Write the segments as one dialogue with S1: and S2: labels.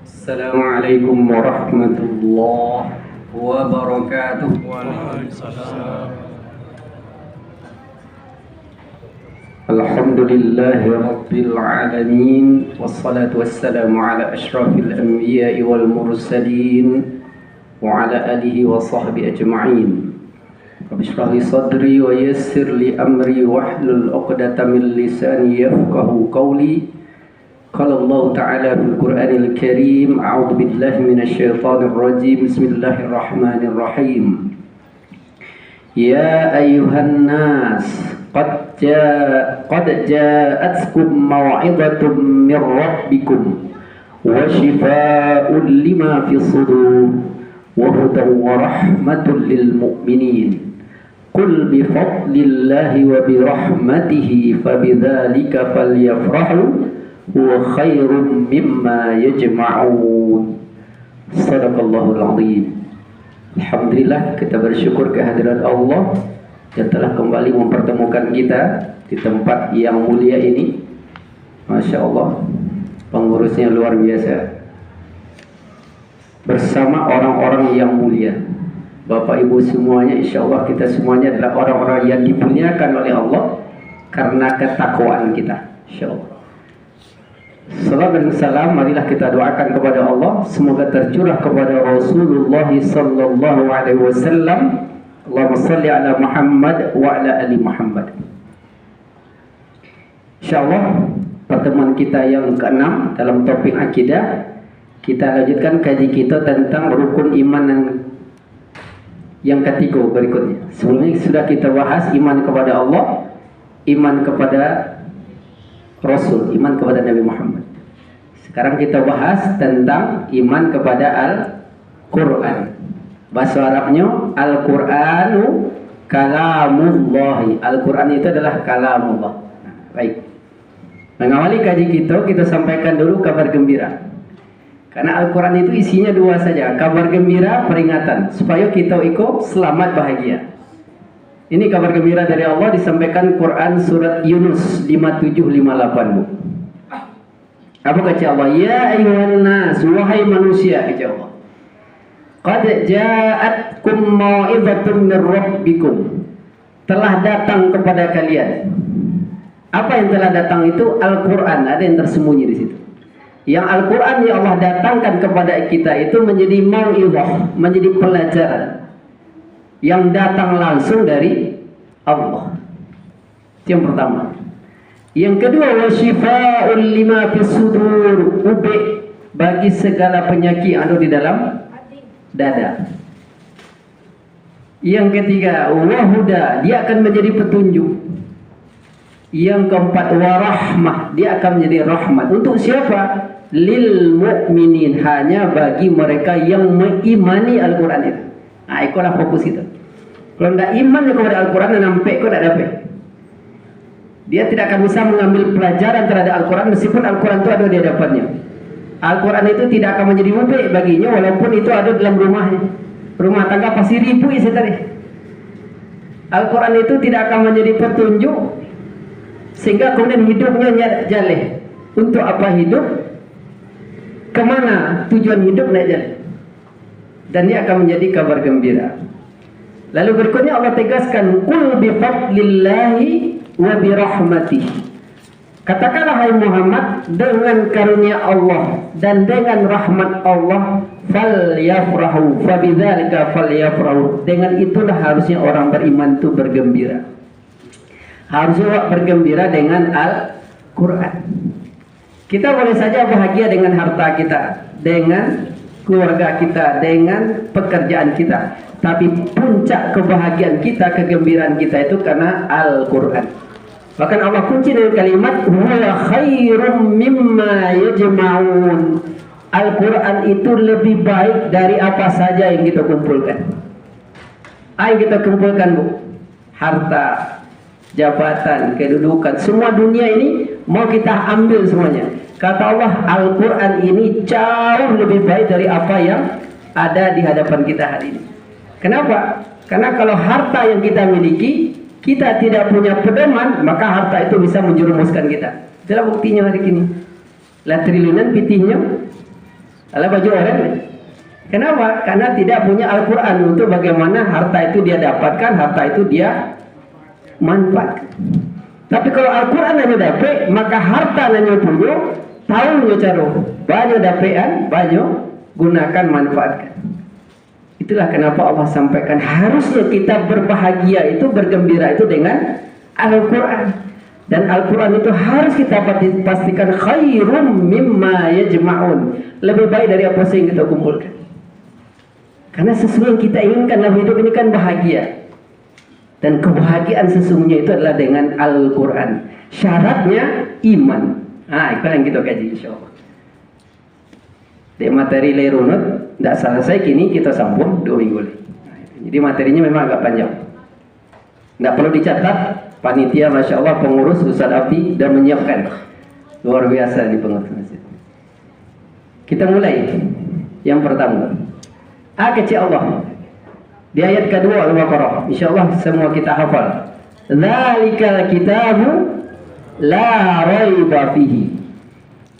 S1: Assalamualaikum warahmatullahi wabarakatuh.
S2: Waalaikumsalam.
S1: Alhamdulillahi rabbil alamin, wassalatu wassalamu ala asyrafil anbiya'i wal mursalin wa ala alihi wa sahbihi ajma'in. Rabbi shrah li sadri wa yassir li amri wahlul 'uqdatam min lisani yafqahu qawli. Qala Allah Ta'ala fil Qur'anil Karim, a'udzu billahi minasy syaithanir rajim. Bismillahirrahmanirrahim. Ya ayyuhan nas qad ja'atkum maw'izatun min rabbikum wa shifaa'un lima fis sudur wa hudan wa rahmatun lil mu'minin. Qul bi fadlillahi wa bi rahmatihi fabidzalika falyafrahu huwa khairum mimma yajma'un. Sadaqallahul azim. Alhamdulillah, kita bersyukur kehadiran Allah yang telah kembali mempertemukan kita di tempat yang mulia ini. Masya Allah, pengurusnya luar biasa, bersama orang-orang yang mulia. Bapak Ibu semuanya, insya Allah kita semuanya adalah orang-orang yang dimuliakan oleh Allah karena ketakwaan kita, insya Allah. Salam dan salam marilah kita doakan kepada Allah, semoga tercurah kepada Rasulullah sallallahu alaihi wasallam. Allahumma shalli ala Muhammad wa ala ali Muhammad. Insyaallah pertemuan kita yang ke-6 dalam topik akidah, kita lanjutkan kaji kita tentang rukun iman yang ketiga berikutnya. Sebelumnya sudah kita bahas iman kepada Allah, iman kepada Rasul, iman kepada Nabi Muhammad. Sekarang kita bahas tentang iman kepada Al-Quran. Bahasa Arabnya Al-Quranu kalamullah. Al-Quran itu adalah kalamullah. Baik. Mengawali kaji kita sampaikan dulu kabar gembira. Karena Al-Quran itu isinya dua saja, kabar gembira, peringatan, supaya kita ikut selamat bahagia. Ini kabar gembira dari Allah disampaikan Quran surat Yunus 5758, Bu. Apa kata Allah? Ya ayyuhan nas, wahai manusia, kata Allah. Qad ja'atkum mau'izatun min rabbikum. Telah datang kepada kalian. Apa yang telah datang itu? Al-Quran, ada yang tersembunyi di situ. Yang Al-Quran yang Allah datangkan kepada kita itu menjadi mau'izah, menjadi pelajaran yang datang langsung dari Allah. Itu yang pertama. Yang kedua, wasyifa'ul lima fis sudur, ubek bagi segala penyakit yang ada di dalam dada. Yang ketiga, wahuda, dia akan menjadi petunjuk. Yang keempat, warahmah, dia akan menjadi rahmat. Untuk siapa? Lil mu'minin, hanya bagi mereka yang mengimani Al-Quran itu. Nah, itulah fokus itu. Kalau tidak iman kepada Al-Quran, nampak kau tidak dapat. Dia tidak akan bisa mengambil pelajaran terhadap Al-Quran meskipun Al-Quran itu ada di hadapannya. Al-Quran itu tidak akan menjadi mubik baginya walaupun itu ada dalam rumahnya. Rumah tangga pasti ribu isi tadi. Al-Quran itu tidak akan menjadi petunjuk sehingga kemudian hidupnya jaleh. Untuk apa hidup? Kemana tujuan hidup nak jaleh? Dan dia akan menjadi kabar gembira. Lalu berikutnya Allah tegaskan, qul bi fadlillahi wa bi rahmatihi. Katakanlah hai Muhammad, dengan karunia Allah dan dengan rahmat Allah, falyafrahu, fabidzalika falyafrahu. Dengan itulah harusnya orang beriman itu bergembira. Harusnya bergembira dengan Al-Quran. Kita boleh saja bahagia dengan harta kita, dengan keluarga kita, dengan pekerjaan kita, tapi puncak kebahagiaan kita, kegembiraan kita itu karena Al-Quran. Bahkan Allah kunci dengan kalimat huwa khairum mimma yajma'un. Al-Quran itu lebih baik dari apa saja yang kita kumpulkan. Ayo kita kumpulkan, Bu. Harta, jabatan, kedudukan, semua dunia ini mau kita ambil semuanya. Kata Allah, Al-Quran ini jauh lebih baik dari apa yang ada di hadapan kita hari ini. Kenapa? Karena kalau harta yang kita miliki, kita tidak punya pedoman, maka harta itu bisa menjerumuskan kita. Itulah buktinya hari ini. Lah triliunan pitihnya Ala baju oranye. Kenapa? Karena tidak punya Al-Quran untuk bagaimana harta itu dia dapatkan, harta itu dia manfaatkan. Tapi kalau Al-Quran hanya dapat, maka harta hanya punya, tahu nyo cara, banyak dapean, banyak gunakan, manfaatkan. Itulah kenapa Allah sampaikan harusnya kita berbahagia itu, bergembira itu dengan Al-Quran. Dan Al-Quran itu harus kita pastikan khairum mimma yajma'un, lebih baik dari apa yang kita kumpulkan. Karena sesungguhnya yang kita inginkan dalam hidup ini kan bahagia. Dan kebahagiaan sesungguhnya itu adalah dengan Al-Quran. Syaratnya iman. Itu yang kita kaji insyaAllah. Di materi lerunut tidak selesai, kini kita sambung 2 minggu lagi. Jadi materinya memang agak panjang. Tidak perlu dicatat. Panitia Masya Allah, pengurus Ustaz Abdi dan menyiapkan. Luar biasa di pengurus masjid. Kita mulai. Yang pertama, kecil Allah. Di ayat kedua Al-Baqarah. InsyaAllah semua kita hafal. Dzalikal kitabu la raiba fihi.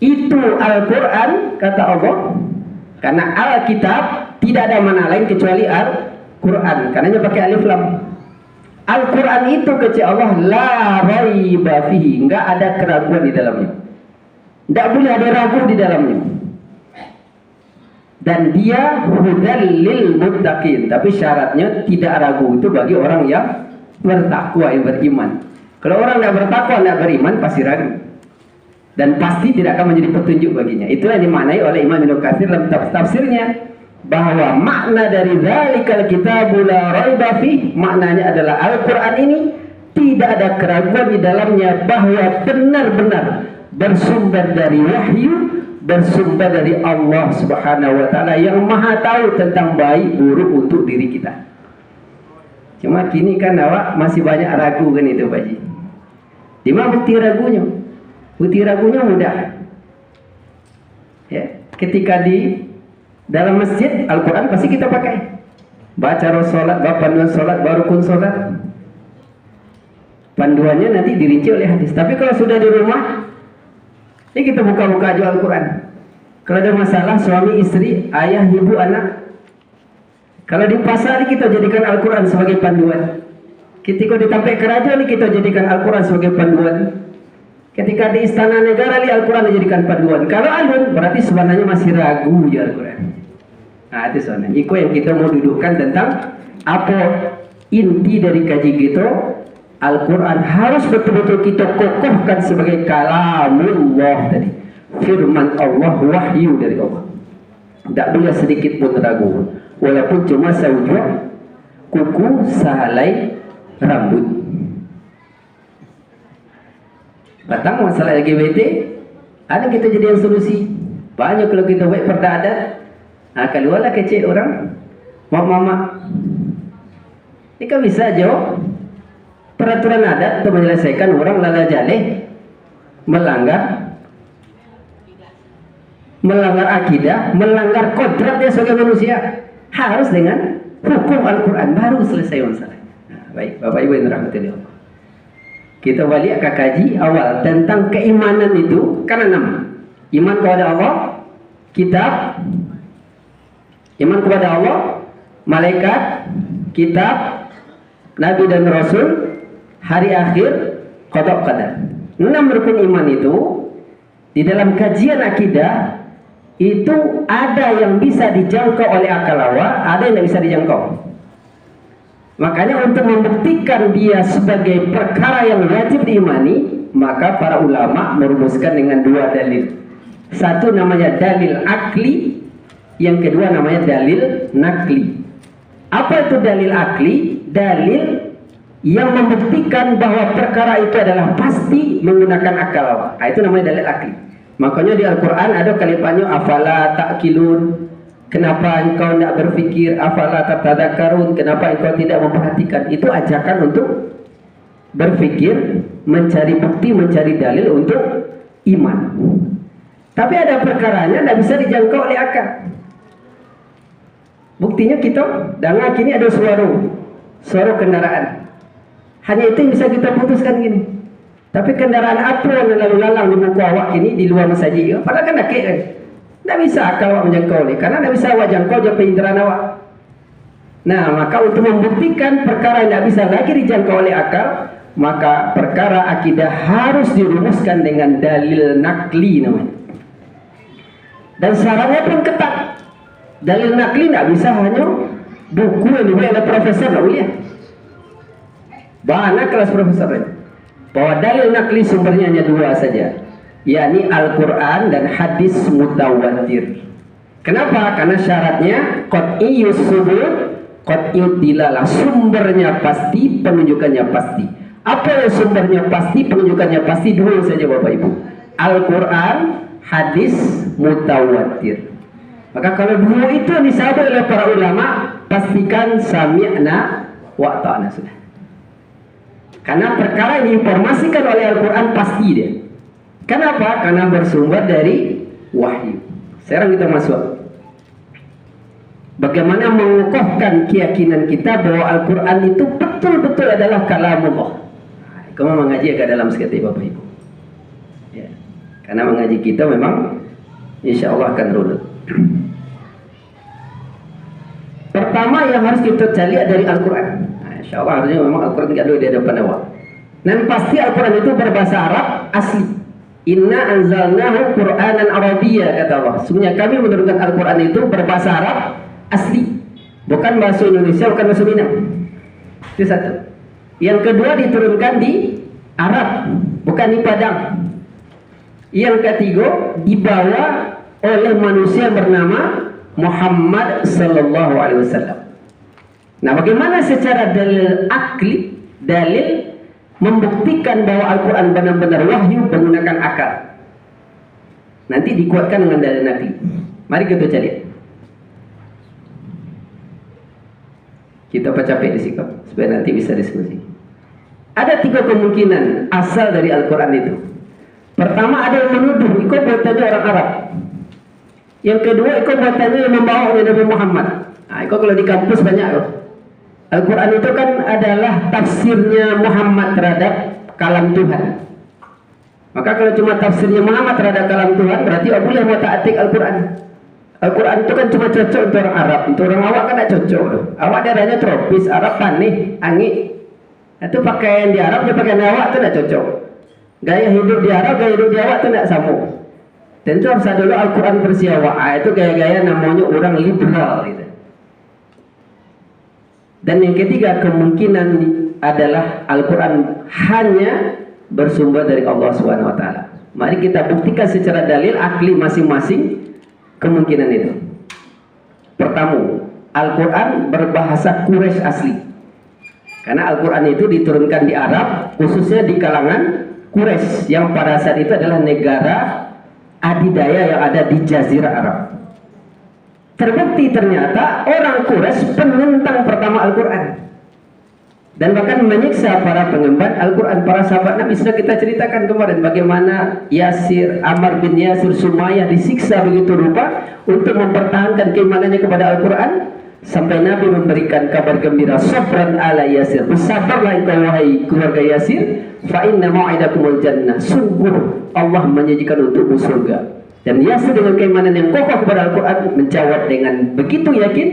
S1: Itu Al-Quran, kata Allah. Karena Al-Kitab tidak ada mana lain kecuali Al-Quran. Karenanya pakai alif lam. Al-Quran itu kecil Allah la raiba fihi. Enggak ada keraguan di dalamnya. Tidak boleh ada ragu di dalamnya. Dan dia hudal lil muttaqin. Tapi syaratnya tidak ragu itu bagi orang yang bertakwa, yang beriman. Kalau orang tidak bertakwa, tidak beriman, pasti ragu. Dan pasti tidak akan menjadi petunjuk baginya. Itu yang dimaknai oleh Imam Ibnu Katsir dalam tafsirnya, bahwa makna dari dzalikal kitabu la raiba fi, maknanya adalah Al-Quran ini tidak ada keraguan di dalamnya, bahwa benar-benar bersumber dari wahyu, bersumber dari Allah Subhanahu wa taala yang Maha tahu tentang baik buruk untuk diri kita. Cuma kini kan awak masih banyak ragu kan itu Pak Ji. Di mana bukti ragunya? Bukti ragunya mudah. Ya, ketika di dalam masjid Al-Quran pasti kita pakai. Baca solat, panduan solat, baru rukun solat. Panduannya nanti dirinci oleh hadis. Tapi kalau sudah di rumah, ini kita buka-buka aja Al-Quran. Kalau ada masalah suami istri, ayah, ibu, anak. Kalau di pasar kita jadikan Al-Quran sebagai panduan. Ketika ditampai kerajaan kita jadikan Al-Quran sebagai panduan. Ketika di istana negara Al-Quran dijadikan panduan. Kalau alun berarti sebenarnya masih ragu ya Al-Quran. Itu soalnya. Itu yang kita mau dudukkan tentang apa inti dari kaji kita. Al-Quran harus betul-betul kita kokohkan sebagai kalamullah tadi. Firman Allah, wahyu dari Allah. Tidak boleh sedikit pun ragu. Walaupun cuma seujung kuku sehelai rambut. Batang masalah LGBT, ada kita jadi yang solusi. Banyak kalau kita buat perda adat. Keluarlah kecil orang, mama. Ini kan bisa jauh. Peraturan adat untuk menyelesaikan orang lala jaleh melanggar akidah, melanggar kodrat dia sebagai manusia, harus dengan hukum Al-Quran baru selesai masalah. Baik, Bapak Ibu yang dirahmati Allah. Kita balik ke kaji awal tentang keimanan itu kan 6. Iman kepada Allah, kitab, iman kepada Allah, malaikat, kitab, nabi dan rasul, hari akhir, qada qadar. 6 rukun iman itu di dalam kajian akidah itu ada yang bisa dijangkau oleh akal awak, ada yang tidak bisa dijangkau. Makanya untuk membuktikan dia sebagai perkara yang wajib diimani, maka para ulama merumuskan dengan 2 dalil. Satu namanya dalil akli, yang kedua namanya dalil nakli. Apa itu dalil akli? Dalil yang membuktikan bahwa perkara itu adalah pasti menggunakan akal awak. Itu namanya dalil akli. Makanya di Al-Quran ada kalimatnya afala ta'qilun. Kenapa engkau tidak berpikir? Afala tatadzakarun. Kenapa engkau tidak memperhatikan? Itu ajakan untuk berpikir, mencari bukti, mencari dalil untuk iman. Tapi ada perkaranya tidak bisa dijangkau oleh akal. Buktinya kita dengar kini ada suara kendaraan. Hanya itu yang bisa kita putuskan gini. Tapi kendaraan apa yang lalu lalang di muka awak ini di luar masjid? Padahal kan nakik kan? Tidak bisa akal awak menjangkau ni, karena tidak bisa awak jangkau je penginderaan awak. Nah, maka untuk membuktikan perkara yang tidak bisa lagi dijangkau oleh akal, maka perkara akidah harus dirumuskan dengan dalil nakli namanya. Dan syaratnya pun ketat. Dalil nakli tidak bisa hanya buku yang dibuat oleh profesor, tidak boleh. Bahana kelas profesor ini. Bahwa dalil nakli sumbernya hanya dua saja, yakni Al-Quran dan hadis mutawatir. Kenapa? Karena syaratnya qat'iyyus subut, qat'iyyud dilalah. Sumbernya pasti, penunjukannya pasti. Apa yang sumbernya pasti, penunjukannya pasti? Dua saja Bapak Ibu, Al-Quran, hadis mutawatir. Maka kalau dua itu disabut oleh para ulama, pastikan sami'na wa ta'na sudah. Karena perkara yang diinformasikan oleh Al-Quran pasti dia. Kenapa? Karena bersumber dari wahyu. Sekarang kita masuk. Bagaimana mengukuhkan keyakinan kita bahwa Al-Quran itu betul-betul adalah kalamullah. Kamu mengaji agak dalam sekali Bapak Ibu. Ya. Karena mengaji kita memang insya Allah akan runut. Pertama yang harus kita cari dari Al-Quran. Nah, insya Allah harusnya memang Al-Quran tidak ada di hadapan awak. Dan pasti Al-Quran itu berbahasa Arab asli. Inna anzalnahu Qur'anan Arabiyya, kata Allah. Sebenarnya kami menurunkan Al-Quran itu berbahasa Arab asli, bukan bahasa Indonesia, bukan bahasa Minang. Itu satu. Yang kedua diturunkan di Arab, bukan di Padang. Yang ketiga dibawa oleh manusia bernama Muhammad sallallahu alaihi wasallam. Nah, bagaimana secara dalil akli, dalil membuktikan bahwa Al-Quran benar-benar wahyu menggunakan akal? Nanti dikuatkan dengan dalil nakli. Mari kita cari. Kita capek disikap supaya nanti bisa diskusi. Ada tiga kemungkinan asal dari Al-Quran itu. Pertama, ada yang menuduh itu buatannya orang Arab. Yang kedua, itu buatannya yang membawa oleh Nabi Muhammad. Nah, itu kalau di kampus banyak loh. Al-Quran itu kan adalah tafsirnya Muhammad terhadap kalam Tuhan. Maka kalau cuma tafsirnya Muhammad terhadap kalam Tuhan, berarti tidak boleh muta'atik Al-Quran. Al-Quran itu kan cuma cocok untuk orang Arab. Untuk orang awak kan tidak cocok loh. Awak daerahnya tropis, Arab tanah, angin. Itu pakaian di Arab, dia pakaian awak itu tidak cocok. Gaya hidup di Arab, gaya hidup di awak itu tidak sama. Tentu harus ada dulu Al-Quran versi awak. Itu gaya-gaya namanya orang liberal gitu. Dan yang ketiga kemungkinan adalah Al-Quran hanya bersumber dari Allah SWT. Mari kita buktikan secara dalil akli masing-masing kemungkinan itu. Pertama, Al-Quran berbahasa Quraisy asli. Karena Al-Quran itu diturunkan di Arab, khususnya di kalangan Quraisy, yang pada saat itu adalah negara adidaya yang ada di Jazirah Arab. Terbukti ternyata orang Quraisy penentang pertama Al-Quran, dan bahkan menyiksa para pengemban Al-Quran. Para sahabat Nabi sudah kita ceritakan kemarin bagaimana Yasir, Ammar bin Yasir, Sumayyah disiksa begitu rupa untuk mempertahankan keimanannya kepada Al-Quran, sampai Nabi memberikan kabar gembira, sabran ala Yasir, bersabarlah engkau wahai keluarga Yasir, fa inna mau'idakumul jannah, sungguh Allah menjanjikan untukmu surga. Dan Yasir dengan keimanan yang kokoh kepada Al-Quran menjawab dengan begitu yakin,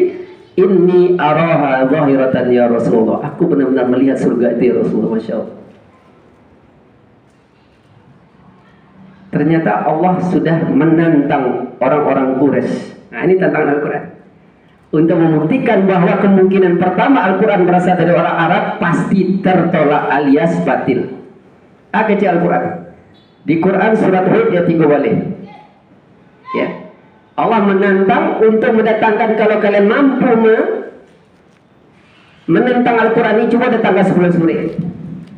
S1: inni araha zahiratan ya Rasulullah, aku benar-benar melihat surga itu ya Rasulullah. Masya Allah. Ternyata Allah sudah menantang orang-orang Quraisy. Nah, ini tantangan Al-Quran untuk membuktikan bahwa kemungkinan pertama Al-Quran berasal dari orang Arab pasti tertolak alias batil. Kecil Al-Quran di Quran surat Hud ayat 3 balik. Ya, Allah menantang untuk mendatangkan, kalau kalian mampu menentang Al-Quran ini, coba datangkan 10 surat.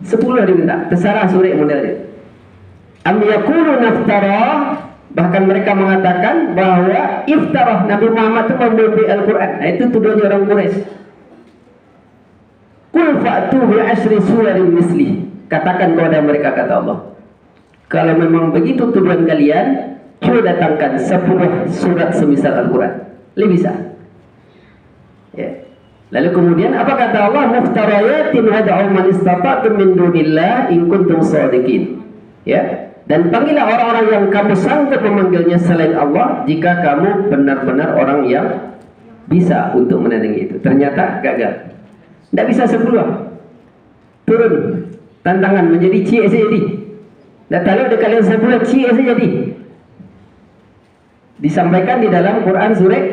S1: 10 diminta, terserah surat modelnya. Am yaqulu naftara, bahkan mereka mengatakan bahwa iftarah, Nabi Muhammad itu memimpi Al-Quran. Nah, itu tuduhannya orang Quraisy. Qul fa'tu bi asri suwarin misli, katakan kepada mereka, kata Allah, kalau memang begitu tuduhan kalian, coba datangkan 10 surat semisal Al-Quran. Lebih bisa. Ya. Lalu kemudian apa kata Allah? Muftarayatin wada'u man istata'tum min dunillah in kuntum shadiqin. Ya. Dan panggillah orang-orang yang kamu sanggup memanggilnya selain Allah jika kamu benar-benar orang yang bisa untuk menandingi itu. Ternyata gagal. Tidak bisa 10. Turun tantangan menjadi cie saja jadi. Dan kalau ada kalian 10 cie saja jadi. Disampaikan di dalam Quran surah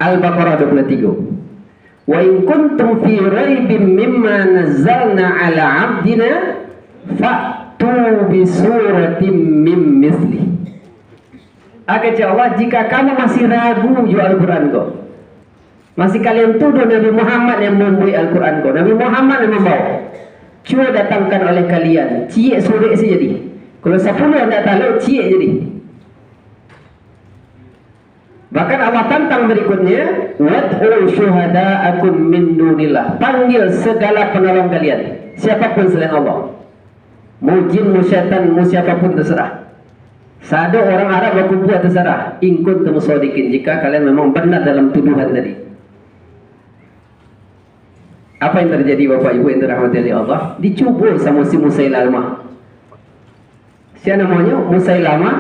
S1: Al-Baqarah 23. Wa in kuntum fi raibin mimma nazzalna ala 'abdina fa'tu bi suratin min misli. Kata Allah, jika kamu masih ragu jual Al-Quran kau, masih kalian tuduh Nabi Muhammad yang membuat Al-Quran kau, Nabi Muhammad yang membawa, cuba datangkan oleh kalian cie surah saja jadi. Kalau 10 tidak tahu cie jadi. Bahkan Allah tantang berikutnya, wad'u syuhada'akum min dunillah. Panggil segala penolong kalian, siapapun selain Allah. Mau jin, mau syaitan, mau siapapun terserah. Sado orang Arab berkumpul terserah. In kuntum shadiqin, jika kalian memang benar dalam tuduhan tadi. Apa yang terjadi Bapak Ibu yang dirahmati oleh Allah? Dicubur sama si Musailamah. Siapa namanya? Musailamah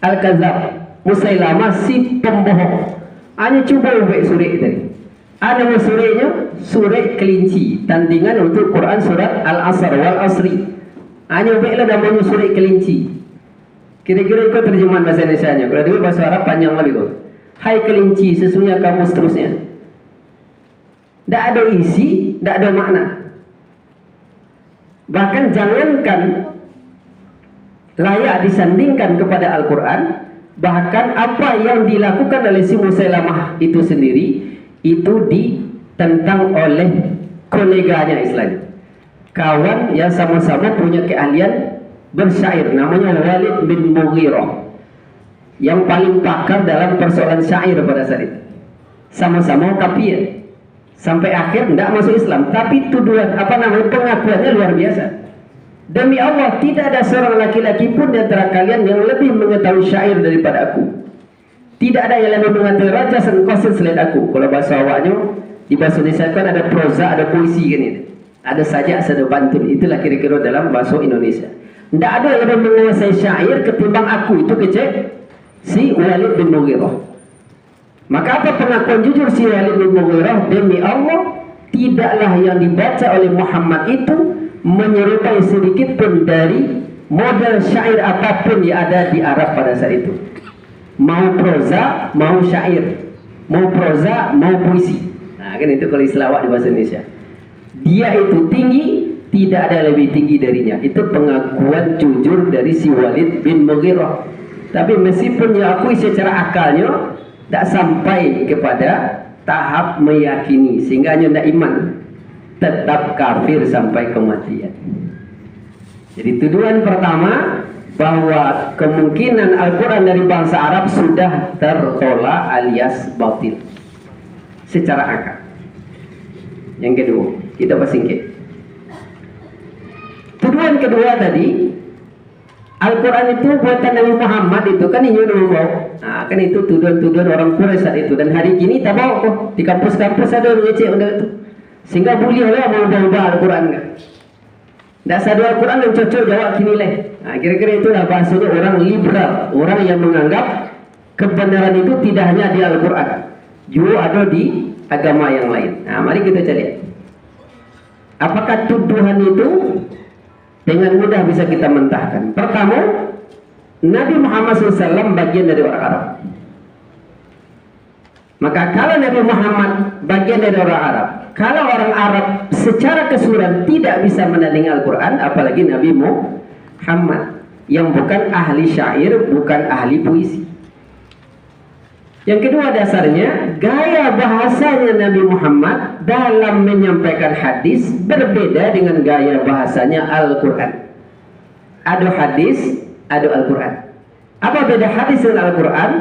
S1: Al-Kadzab. Musailamah si pembohong. Hanya cuba ubek surah tadi. Ada surahnya surah kelinci. Tandingan untuk Quran surat Al-Asr wal Asri. Hanya ubeklah namanya surah kelinci. Kira-kira ikut terjemahan bahasa Indonesia-nya. Kalau dulu bahasa Arab panjang lebih kok. Hai kelinci, sesungguhnya kamu seterusnya. Tidak ada isi, tidak ada makna. Bahkan jangankan layak disandingkan kepada Al-Quran. Bahkan apa yang dilakukan oleh si Musailamah itu sendiri itu ditentang oleh koleganya Islam, kawan yang sama-sama punya keahlian bersyair, namanya Walid bin Mughirah, yang paling pakar dalam persoalan syair pada saat itu. Sama-sama kafir, sampai akhir tidak masuk Islam, tapi tuduhan pengakuannya luar biasa. Demi Allah, tidak ada seorang laki-laki pun di antara kalian yang lebih mengetahui syair daripada aku. Tidak ada yang lebih mengetahui raja dan qasid selain aku. Kalau bahasa awaknya, di bahasa Indonesia kan ada proza, ada puisi kan itu. Ada sajak, ada pantun. Itulah kira-kira dalam bahasa Indonesia. Tidak ada yang lebih menguasai syair ketimbang aku. Itu kecek si Walid bin Mughirah. Maka apa pengakuan jujur si Walid bin Mughirah? Demi Allah, tidaklah yang dibaca oleh Muhammad itu menyerupai sedikit pun dari model syair apapun yang ada di Arab pada saat itu. Mau proza, mau syair, mau proza, mau puisi. Nah, kan itu kalau istilah di bahasa Indonesia. Dia itu tinggi, tidak ada lebih tinggi darinya. Itu pengakuan jujur dari si Walid bin Mughirah. Tapi meskipun diakui secara akalnya, tidak sampai kepada tahap meyakini, sehingga hanya tidak iman, tetap kafir sampai kematian. Jadi tuduhan pertama bahwa kemungkinan Al-Quran dari bangsa Arab sudah tertolak alias batil secara akal. Yang kedua, kita pasingkir. Tuduhan kedua tadi, Al-Quran itu buatan Nabi Muhammad itu kan ini membawa. Nah, kan itu tuduhan-tuduhan orang Quraisy saat itu. Dan hari ini tak bawa kok di kampus-kampus ada mengecek benda itu. Sehingga boleh oleh mau ubah Al-Quran kan. Tak sadar Al-Quran yang cocok jawab kini leh. Nah, kira-kira itulah bahasanya orang liberal, orang yang menganggap kebenaran itu tidak hanya di Al-Quran, juga ada di agama yang lain. Nah, mari kita cari. Apakah tuduhan itu dengan mudah bisa kita mentahkan? Pertama, Nabi Muhammad SAW bagian dari orang Arab. Maka kalau Nabi Muhammad bagian dari orang Arab, kalau orang Arab secara keseluruhan tidak bisa menandingi Al-Quran, apalagi Nabi Muhammad yang bukan ahli syair, bukan ahli puisi. Yang kedua dasarnya, gaya bahasanya Nabi Muhammad dalam menyampaikan hadis berbeda dengan gaya bahasanya Al-Quran. Ada hadis, ada Al-Quran. Apa beda hadis dengan Al-Quran?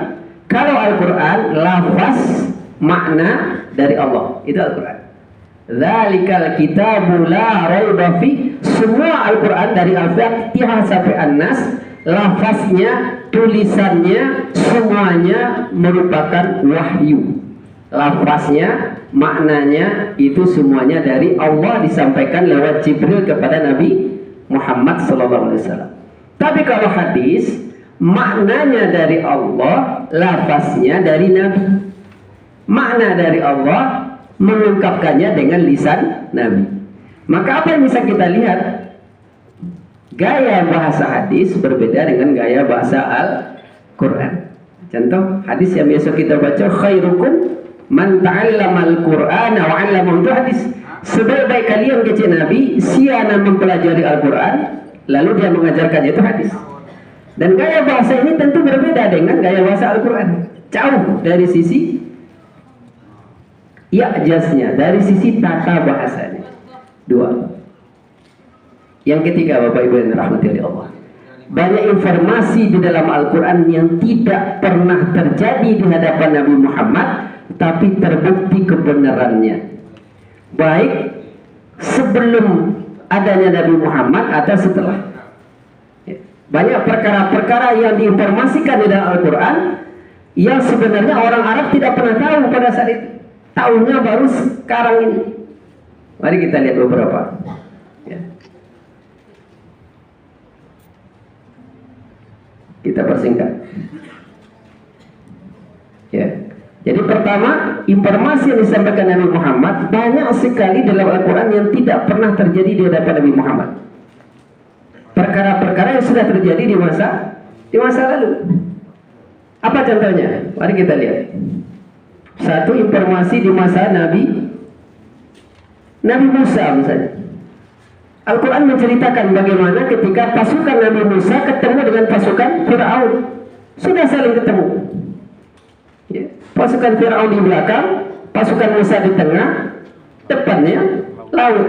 S1: Kalau Al-Quran, lafaz makna dari Allah, itu Al-Quran. Dzalikal kitabu la raiba fi. Semua Al-Quran dari Al-Fatihah sampai An-Nas, lafaznya, tulisannya, semuanya merupakan wahyu. lafaznya, maknanya itu semuanya dari Allah disampaikan lewat Jibril kepada Nabi Muhammad SAW. Tapi kalau hadis, maknanya dari Allah, lafaznya dari Nabi. Makna dari Allah, mengungkapkannya dengan lisan Nabi. Maka apa yang bisa kita lihat? Gaya bahasa hadis berbeda dengan gaya bahasa Al-Quran. Contoh hadis yang biasa kita baca, khairukum man ta'allamal Qur'ana wa 'allamahu, itu hadis. Sebaik-baik kalian kata Nabi, siapa mempelajari Al-Quran lalu dia mengajarkannya, itu hadis. Dan gaya bahasa ini tentu berbeda dengan gaya bahasa Al-Quran. Jauh dari sisi i'jaznya, dari sisi tata bahasanya. Dua. Yang ketiga, Bapak Ibu yang dirahmati oleh Allah, banyak informasi di dalam Al-Quran yang tidak pernah terjadi di hadapan Nabi Muhammad, tapi terbukti kebenarannya, baik sebelum adanya Nabi Muhammad atau setelah. Banyak perkara-perkara yang diinformasikan di dalam Al-Quran yang sebenarnya orang Arab tidak pernah tahu pada saat itu. Tahunya baru sekarang ini. Mari kita lihat beberapa. Ya. Kita persingkat. Ya. Jadi pertama, informasi yang disampaikan Nabi Muhammad banyak sekali dalam Al-Quran yang tidak pernah terjadi di hadapan Nabi Muhammad. Perkara-perkara yang sudah terjadi di masa lalu. Apa contohnya? Mari kita lihat. Satu, informasi di masa Nabi Musa misalnya. Al-Quran menceritakan bagaimana ketika pasukan Nabi Musa ketemu dengan pasukan Fir'aun. Sudah saling ketemu. Ya. Pasukan Fir'aun di belakang, pasukan Musa di tengah, depannya laut.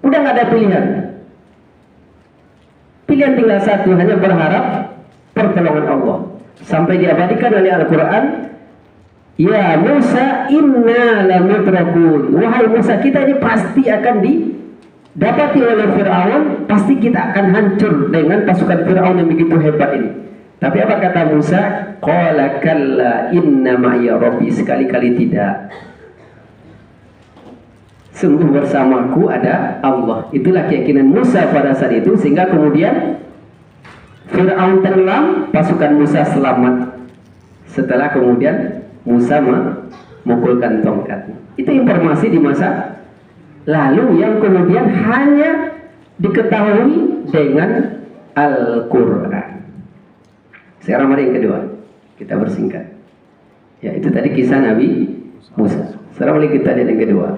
S1: Udah nggak ada pilihan. Pilihan tinggal satu, hanya berharap pertolongan Allah. Sampai diabadikan oleh Al-Quran, ya Musa inna lamudrakun. Wahai Musa, kita ini pasti akan didapati oleh Fir'aun, pasti kita akan hancur dengan pasukan Fir'aun yang begitu hebat ini. Tapi apa kata Musa? Qala kalla inna ma'iya rabbi, sekali-kali tidak. Sungguh bersamaku ada Allah. Itulah keyakinan Musa pada saat itu, sehingga kemudian Fir'aun tenggelam, pasukan Musa selamat. Setelah kemudian Musa memukulkan tongkat. Itu informasi di masa lalu yang kemudian hanya diketahui dengan Al-Quran. Sekarang mari yang kedua, kita bersingkat. Ya, itu tadi kisah Nabi Musa. Sekarang mari kita lihat yang kedua.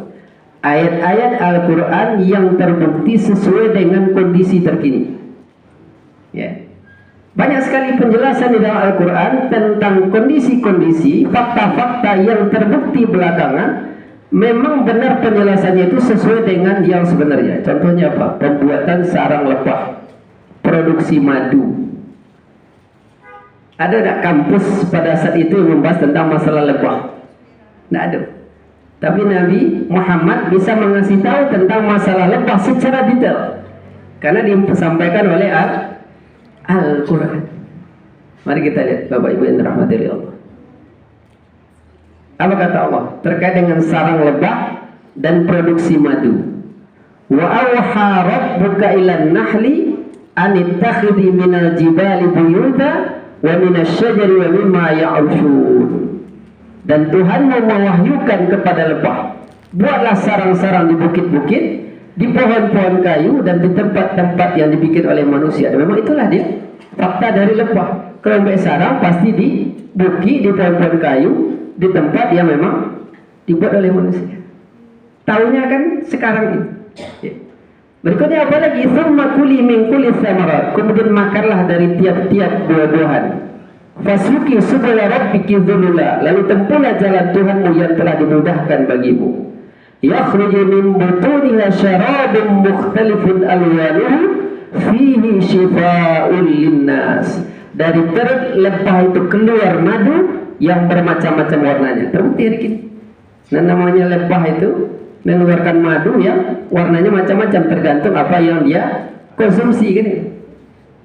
S1: Ayat-ayat Al-Quran yang terbukti sesuai dengan kondisi terkini. Ya. Banyak sekali penjelasan di dalam Al-Quran tentang kondisi-kondisi, fakta-fakta yang terbukti belakangan. Memang benar penjelasannya itu sesuai dengan yang sebenarnya. Contohnya apa? Pembuatan sarang lebah, produksi madu. Ada tak kampus pada saat itu yang membahas tentang masalah lebah? Tidak ada. Tapi Nabi Muhammad bisa mengasih tahu tentang masalah lebah secara detail, karena disampaikan oleh Al-Quran. Mari kita lihat, Bapak Ibu yang dirahmati oleh Allah. Apa kata Allah terkait dengan sarang lebah dan produksi madu? Wa awha rabbuka ilan nahli anittakhidhi minal jibali buyuta wa minasyajari wa mimma ya'rushun. Dan Tuhanmu mewahyukan kepada lebah, buatlah sarang-sarang di bukit-bukit, di pohon-pohon kayu, dan di tempat-tempat yang dibikin oleh manusia. Dan memang itulah dia fakta dari lebah. Kalau membuat sarang pasti di bukit, di pohon-pohon kayu, di tempat yang memang dibuat oleh manusia. Tahunya kan sekarang ini. Berikutnya apa lagi? Tsumma kuli min kulli tsamarat. Kemudian makanlah dari tiap-tiap buah-buahan. Fasuki subula rabbiki dzulula. Lalu tempuhlah jalan Tuhanmu yang telah dimudahkan bagimu. Yakhruju min butuniha syarabun mukhtalifun alwanuhu fihi shifaa'un linnas. Dari perut lebah itu keluar madu yang bermacam-macam warnanya. Terbukti hari ini. Nah, namanya lebah itu mengeluarkan madu yang warnanya macam-macam, tergantung apa yang dia konsumsi kan.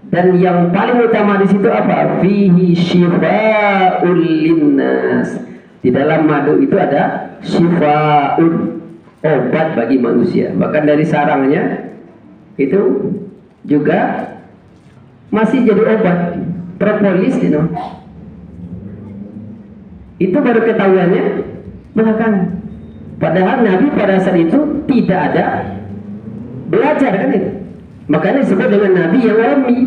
S1: Dan yang paling utama di situ apa? Fihi shifaa'un linnas. Di dalam madu itu ada syifaun, obat bagi manusia. Bahkan dari sarangnya itu juga masih jadi obat. Propolis itu baru ketahuannya belakangan. Padahal Nabi pada saat itu tidak ada belajar kan itu. Makanya disebut dengan Nabi yang ummi.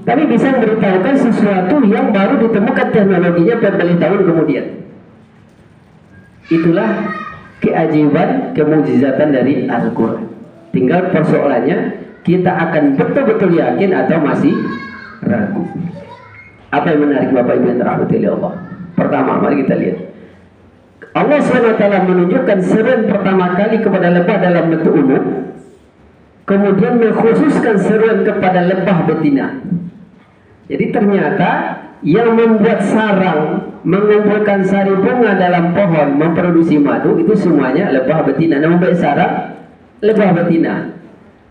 S1: Tapi bisa memberitahukan sesuatu yang baru ditemukan teknologinya bertahun-tahun kemudian. Itulah keajaiban, kemujizatan dari Al-Quran. Tinggal persoalannya, kita akan betul-betul yakin atau masih ragu. Apa yang menarik Bapak Ibu yang dirahmati oleh Allah? Pertama, mari kita lihat. Allah SWT menunjukkan seruan pertama kali kepada lebah dalam bentuk umum, kemudian mengkhususkan seruan kepada lebah betina. Jadi ternyata yang membuat sarang, mengumpulkan sari bunga dalam pohon, memproduksi madu, itu semuanya lebah betina. Nah, membuat sarang, lebah betina.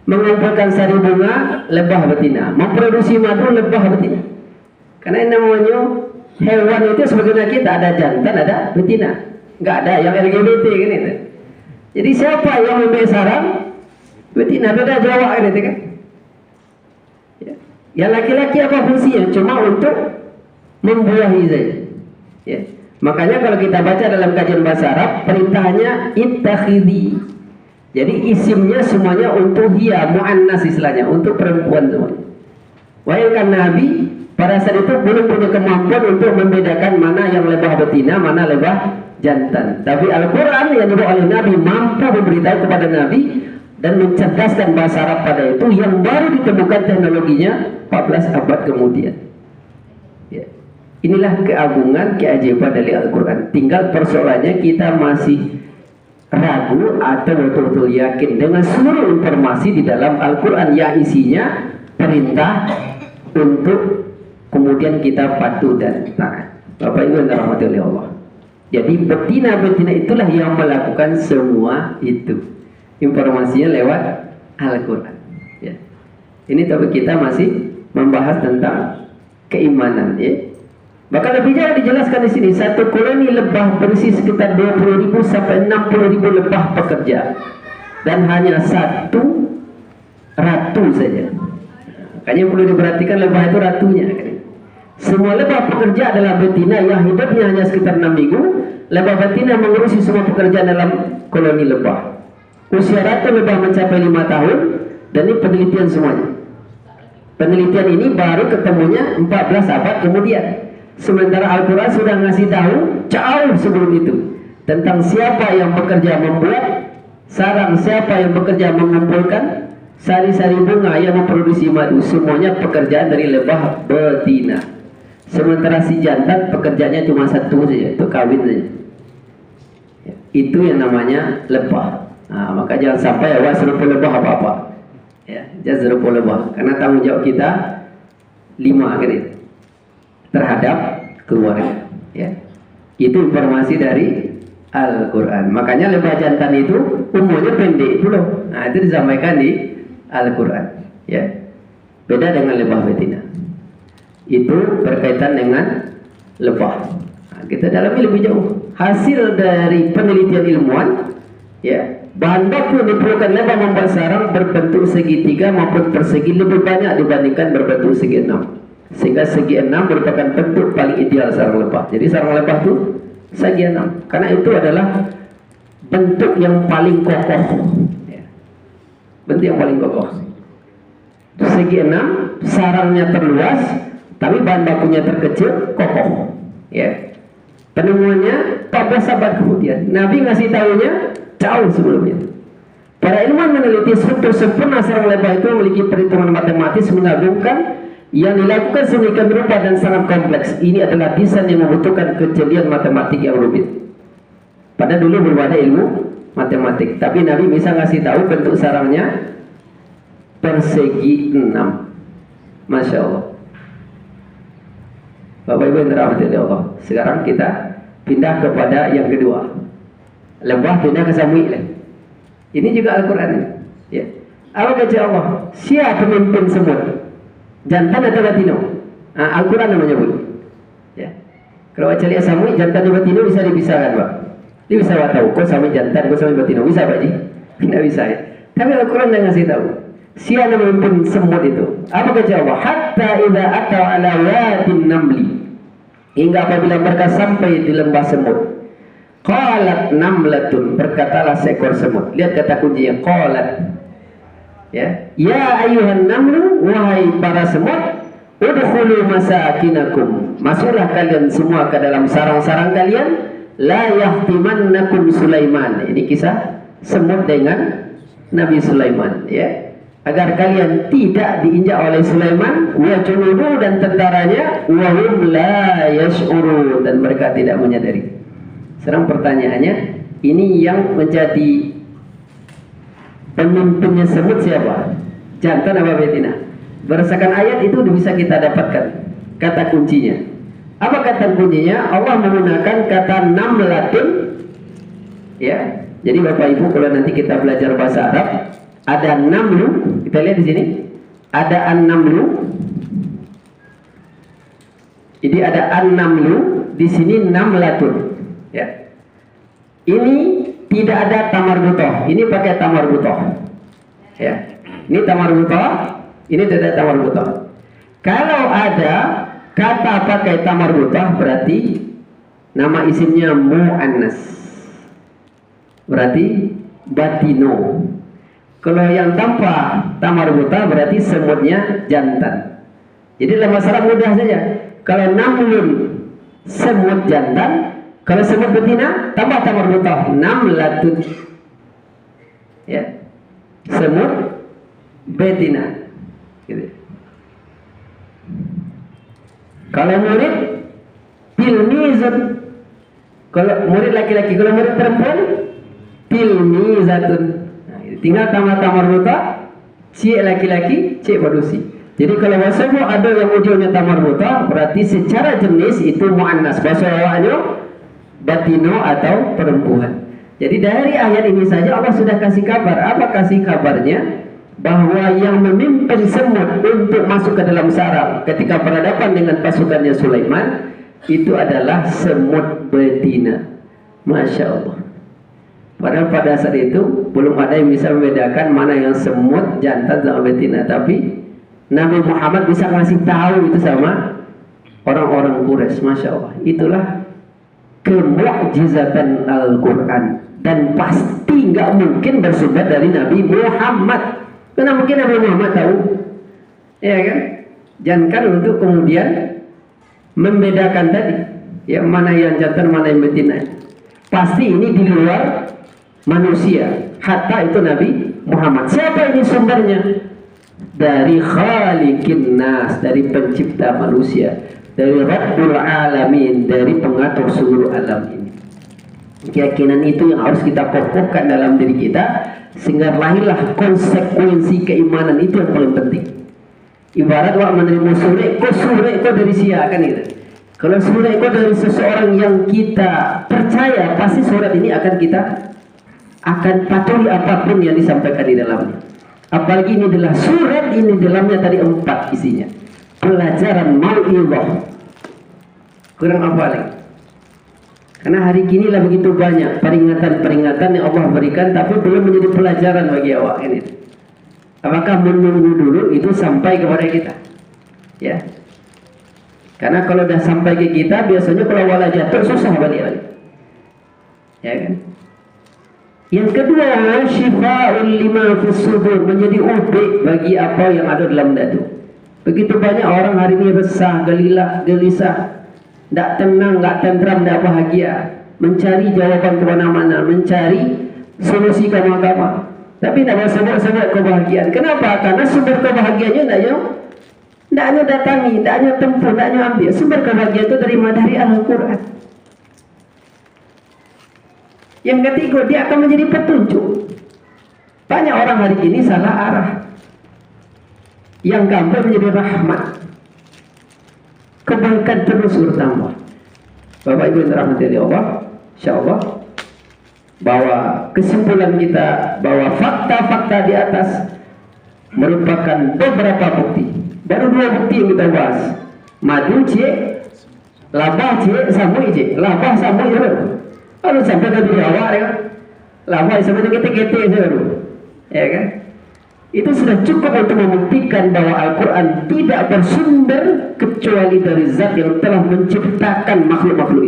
S1: Mengumpulkan sari bunga, lebah betina. Memproduksi madu, lebah betina. Karena yang namanya hewan itu sebagaimana kita, ada jantan, ada betina. Nggak ada yang LGBT kan itu. Jadi siapa yang membuat sarang? Betina. Beda Jawa kan itu kan. Ya laki-laki apa fungsinya? Cuma untuk membuahi saja. Ya. Makanya kalau kita baca dalam kajian bahasa Arab, perintahnya ittakhidhi. Jadi isimnya semuanya untuk dia, mu'annas istilahnya, untuk perempuan semuanya. Bayangkan Nabi pada saat itu belum punya kemampuan untuk membedakan mana yang lebah betina, mana lebah jantan. Tapi Al-Quran yang dibawa oleh Nabi mampu memberitahu kepada Nabi dan mencerdaskan bahasa Arab pada itu yang baru ditemukan teknologinya 14 abad kemudian. Ya. Inilah keagungan, keajaiban dari Al-Quran. Tinggal persoalannya kita masih ragu atau betul-betul yakin dengan seluruh informasi di dalam Al-Quran yang isinya perintah untuk kemudian kita patuh dan taat. Bapak Ibu yang dirahmati oleh Allah. Jadi betina-betina itulah yang melakukan semua itu. Informasinya lewat Al-Quran. Ya. Ini topik kita masih membahas tentang keimanan. Ya. Bahkan lebih jauh dijelaskan di sini, satu koloni lebah berisi sekitar 20.000 sampai 60.000 lebah pekerja, dan hanya satu ratu saja. Makanya perlu diperhatikan lebah itu ratunya. Semua lebah pekerja adalah betina yang hidupnya hanya sekitar 6 minggu. Lebah betina mengurusi semua pekerjaan dalam koloni lebah. Usia ratu lebah mencapai 5 tahun, dan ini penelitian semuanya. Penelitian ini baru ketemunya 14 abad kemudian. Sementara Al-Quran sudah ngasih tahu jauh sebelum itu tentang siapa yang bekerja membuat sarang, siapa yang bekerja mengumpulkan sari-sari bunga yang memproduksi madu. Semuanya pekerjaan dari lebah betina. Sementara si jantan pekerjaannya cuma satu saja, itu kawin saja. Itu yang namanya lebah. Nah, maka jangan sampai awak serupa lebah apa-apa. Ya, jangan serupa lebah, karena tanggung jawab kita 5 kan itu terhadap keluarga. Ya, itu informasi dari Al-Quran. Makanya lebah jantan itu umurnya pendek dulu. Nah, itu disampaikan di Al-Quran. Ya, beda dengan lebah betina. Itu berkaitan dengan lebah. Nah, kita dalami lebih jauh. Hasil dari penelitian ilmuwan, ya, bahan baku yang diperlukan lebah membuat sarang berbentuk segitiga maupun persegi lebih banyak dibandingkan berbentuk segi 6. Sehingga segi 6 merupakan bentuk paling ideal sarang lebah. Jadi sarang lebah itu segi 6, karena itu adalah bentuk yang paling kokoh. Ya. Bentuk yang paling kokoh. Segi 6, sarangnya terluas, tapi bahan bakunya terkecil, kokoh. Ya. Penemuannya 14 abad kemudian. Nabi ngasih tahunya jauh sebelumnya. Para ilmuwan meneliti struktur sempurna sarang lebah itu memiliki perhitungan matematis mengagumkan yang dilakukan sedemikian rupa dan sangat kompleks. Ini adalah desain yang membutuhkan kejelian matematik yang rumit. Pada dulu belum ada ilmu matematik, tapi Nabi bisa ngasih tahu bentuk sarangnya persegi 6. Masya Allah. Bapak Ibu yang dirahmati oleh Allah. Sekarang kita pindah kepada yang kedua. Lebah pindah ke samui. Ini juga Al-Quran. Ya. Apa kata Allah? Siapa pemimpin semut? Jantan atau betina? Al-Quran namanya Bu. Ya. Kalau cari samui jantan di betina bisa dipisahkan, Pak. Dia bisa tahu kok samui jantan, kok samui betina bisa, Pak Ji? Tidak bisa ya. Tapi Al-Quran yang ngasih tahu. Siapa memimpin semut itu? Apa kata Allah? Hatta idza atau ala wadin namli. Hingga apabila mereka sampai di lembah semut. Qalat namlatun, berkatalah seekor semut. Lihat kata kuncinya, qalat. Ya, ya ayuhan namlu, wahai para semut, udkhulu masakinakum. Masuklah kalian semua ke dalam sarang-sarang kalian. La yahtimannakum Sulaiman. Ini kisah semut dengan Nabi Sulaiman, ya. Agar kalian tidak diinjak oleh Sulaiman wa junuduhu, dan tentaranya, wa hum la yash'urun, dan mereka tidak menyadari. Sekarang pertanyaannya, ini yang menjadi pemimpinnya semut siapa? Jantan apa betina? Berdasarkan ayat itu bisa kita dapatkan kata kuncinya. Apa kata kuncinya? Allah menggunakan kata namlatun, ya. Jadi Bapak Ibu kalau nanti kita belajar bahasa Arab, ada namlu, kita lihat di sini, ada an-namlu. Jadi ada an-namlu, di sini namlatun, ya. Ini tidak ada tamarbutoh, ini pakai tamarbutoh, ya. Ini tamarbutoh, ini tidak ada tamarbutoh. Kalau ada kata pakai tamarbutoh, berarti nama isimnya mu'annas, berarti batino. Kalau yang tanpa tamarbuta berarti semutnya jantan. Jadi dalam masalah mudah saja. Kalau namlun semut jantan, kalau semut betina tambah tamarbuta namlatun. Ya. Semut betina. Gitu. Kalau murid tilmizun. Kalau murid laki-laki, kalau murid perempuan tilmizatun. Tinggal tambah tamarbuta, cik laki-laki, cik manusia. Jadi kalau bahasa Arab ada yang ujungnya tamarbuta, berarti secara jenis itu muannas. Bahasa Arabnya batino atau perempuan. Jadi dari ayat ini saja Allah sudah kasih kabar. Apa kasih kabarnya? Bahwa yang memimpin semut untuk masuk ke dalam sarang ketika berhadapan dengan pasukannya Sulaiman itu adalah semut betina. Masya Allah. Padahal pada saat itu belum ada yang bisa membedakan mana yang semut jantan sama betina. Tapi Nabi Muhammad bisa ngasih tahu itu sama orang-orang Quraisy. Masya Allah. Itulah kemu'jizatan Al-Quran. Dan pasti nggak mungkin bersumber dari Nabi Muhammad. Karena mungkin Nabi Muhammad tahu, ya kan? Jangan untuk kemudian membedakan tadi, ya mana yang jantan mana yang betina. Pasti ini di luar manusia. Hatta itu Nabi Muhammad. Siapa ini sumbernya? Dari Khaliqin Nas, dari pencipta manusia, dari Rabbul Alamin, dari pengatur seluruh alam ini. Keyakinan itu yang harus kita kokohkan dalam diri kita, sehingga lahirlah konsekuensi keimanan itu yang paling penting. Ibarat wak menerima suri kok dari sia kan itu. Kalau suri kok dari seseorang yang kita percaya, pasti surat ini akan patuhi apapun yang disampaikan di dalamnya. Apalagi ini adalah surat, ini dalamnya tadi 4 isinya. Pelajaran mau'izah. Kurang apa lagi? Karena hari kini lah begitu banyak peringatan-peringatan yang Allah berikan, tapi belum menjadi pelajaran bagi awak ini. Apakah menunggu dulu itu sampai kepada kita? Ya. Karena kalau sudah sampai ke kita, biasanya kalau wala jatuh susah balik. Ya kan? Yang kedua, syifa'ul lima fis sudur, menjadi obat bagi apa yang ada dalam dadu. Begitu banyak orang hari ini resah, gelisah, tidak tenang, tidak tentram, tidak bahagia, mencari jawaban kemana-mana, mencari solusi ke mahkamah, tapi tidak bersebut-sebut kebahagiaan. Kenapa? Karena sumber kebahagiaannya tidak hanya datangi, tidak hanya tempuh, tidak hanya ambil. Sumber kebahagiaan itu dari Al-Quran. Yang ketiga, dia akan menjadi petunjuk. Banyak orang hari ini salah arah. Yang gampang menjadi rahmat. Kebaikan terus bertambah. Bapak Ibu yang dirahmati Allah, insyaallah bahwa kesimpulan kita bahwa fakta-fakta di atas merupakan beberapa bukti. Baru 2 bukti yang kita bahas. Madu, Labah cik, samui cik, labah samui je. Kalau sampai ke diri awak ya, labah sampai ke kita je, ya kan? Itu sudah cukup untuk membuktikan bahwa Al-Quran tidak bersumber kecuali dari zat yang telah menciptakan makhluk-makhluk